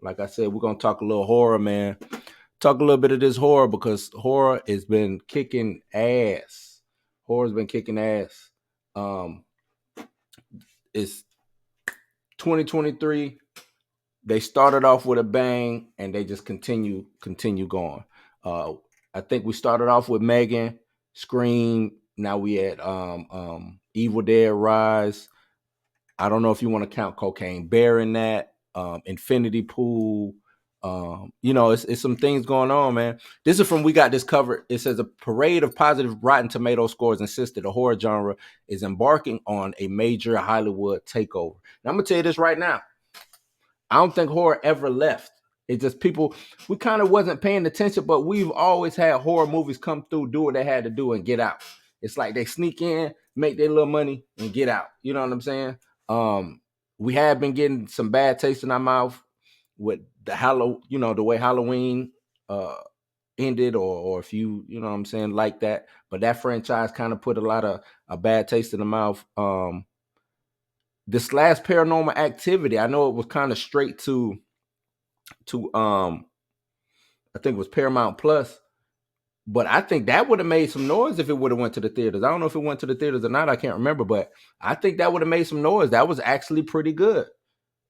like I said, we're gonna talk a little horror, man. Talk a little bit of this horror because horror has been kicking ass. Horror's been kicking ass. Um, it's 2023. They started off with a bang and they just continue going. I think we started off with Megan, Scream. Now we at Evil Dead Rise. I don't know if you want to count Cocaine Bear in that. Infinity Pool. It's some things going on, man. This is from We Got This Covered. It says a parade of positive Rotten Tomato scores insisted the horror genre is embarking on a major Hollywood takeover. Now, I'm gonna tell you this right now. I don't think horror ever left. It's just people, we kind of wasn't paying attention, but we've always had horror movies come through, do what they had to do, and get out. It's like they sneak in, make their little money, and get out. You know what I'm saying? We have been getting some bad taste in our mouth with the way Halloween ended, or if you know what I'm saying, like that. But that franchise kind of put a lot of a bad taste in the mouth. This last Paranormal Activity, I know it was kind of straight to I think it was Paramount Plus, but I think that would have made some noise if it would have went to the theaters. I don't know if it went to the theaters or not. I can't remember, but I think that would have made some noise. That was actually pretty good.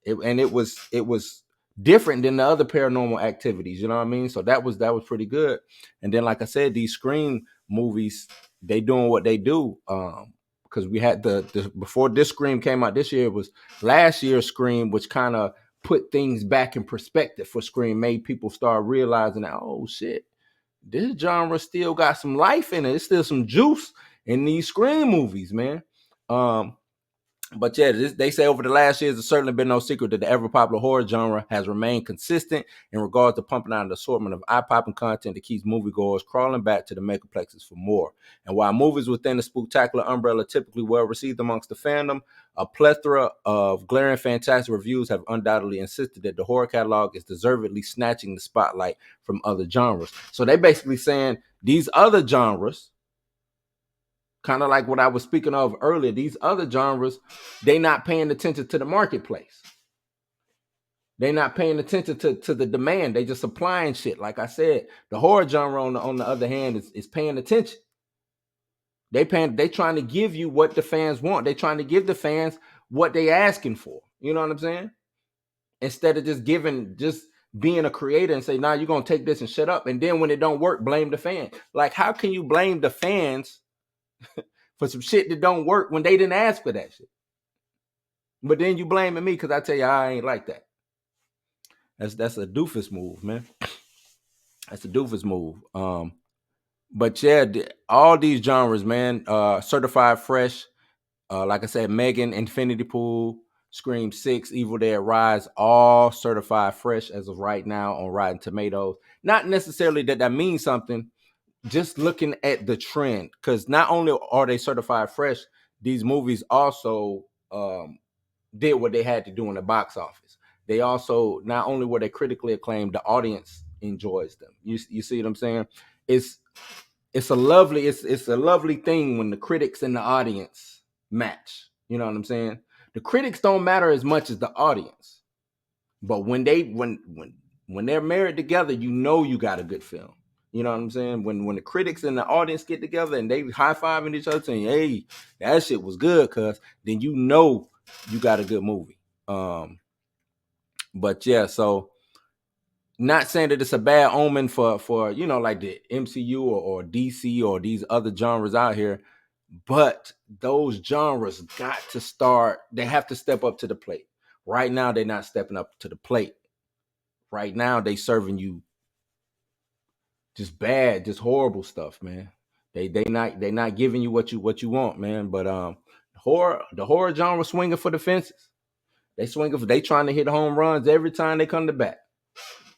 It was different than the other Paranormal Activities. You know what I mean? So that was pretty good. And then, like I said, these Scream movies, they doing what they do. Because we had the before this Scream came out this year, it was last year's Scream, which kind of put things back in perspective for Scream, made people start realizing that, oh shit, this genre still got some life in it. It's still some juice in these Scream movies, man. But yeah, they say over the last years, it's certainly been no secret that the ever popular horror genre has remained consistent in regards to pumping out an assortment of eye-popping content that keeps moviegoers crawling back to the megaplexes for more. And while movies within the spooktacular umbrella are typically well received amongst the fandom, a plethora of glaring fantastic reviews have undoubtedly insisted that the horror catalog is deservedly snatching the spotlight from other genres. So they basically saying these other genres, kind of like what I was speaking of earlier, these other genres, they not paying attention to the marketplace. They not paying attention to the demand. They just supplying shit. Like I said, the horror genre on the other hand is paying attention. They trying to give you what the fans want. They trying to give the fans what they asking for. You know what I'm saying? Instead of just being a creator and say, nah, you're gonna take this and shut up. And then when it don't work, blame the fan. Like, how can you blame the fans for some shit that don't work when they didn't ask for that shit? But then you blaming me because I tell you I ain't like that. That's a doofus move, man. That's a doofus move. But yeah, all these genres, man. Certified Fresh, like I said, Megan, Infinity Pool, Scream 6, Evil Dead Rise, all certified fresh as of right now on Rotten Tomatoes. Not necessarily that means something, just looking at the trend, because not only are they certified fresh, these movies also did what they had to do in the box office. They also, not only were they critically acclaimed, the audience enjoys them. You see what I'm saying? It's a lovely thing when the critics and the audience match. You know what I'm saying? The critics don't matter as much as the audience, but when they're married together, you got a good film. You know what I'm saying? When the critics and the audience get together and they high-fiving each other saying, hey, that shit was good, cuz, then you got a good movie. But yeah, so not saying that it's a bad omen for like the MCU or DC or these other genres out here, but those genres got to start, they have to step up to the plate. Right now, they're not stepping up to the plate. Right now, they serving you just bad, just horrible stuff, man. They not giving you what you want, man. But the horror genre swinging for the fences. They trying to hit home runs every time they come to bat.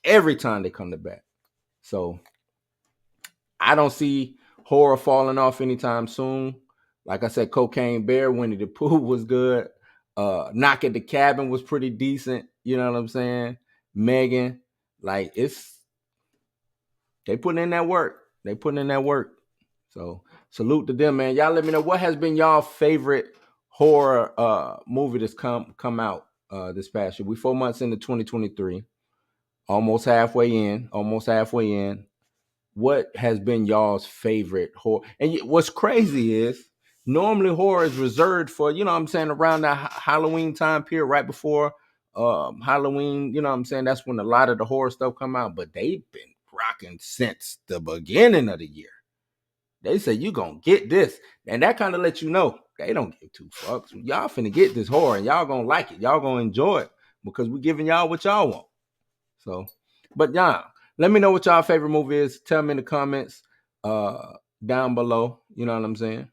Every time they come to bat. So I don't see horror falling off anytime soon. Like I said, Cocaine Bear, Winnie the Pooh was good. Knock at the Cabin was pretty decent. You know what I'm saying? Megan, like, they putting in that work. So salute to them, man. Y'all let me know what has been y'all favorite horror movie that's come out this past year. We 4 months into 2023. Almost halfway in. Almost halfway in. What has been y'all's favorite horror? And what's crazy is normally horror is reserved for, you know what I'm saying, around that Halloween time period, right before Halloween, you know what I'm saying? That's when a lot of the horror stuff come out, but they've been rocking since the beginning of the year. They say you gonna get this, and that kind of lets you know they don't give two fucks. Y'all finna get this horror, and y'all gonna like it. Y'all gonna enjoy it because we're giving y'all what y'all want. So, but yeah, let me know what y'all favorite movie is. Tell me in the comments down below. You know what I'm saying?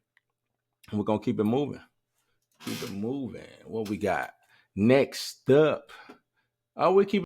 And we're gonna keep it moving. Keep it moving. What we got next up? Oh, we keep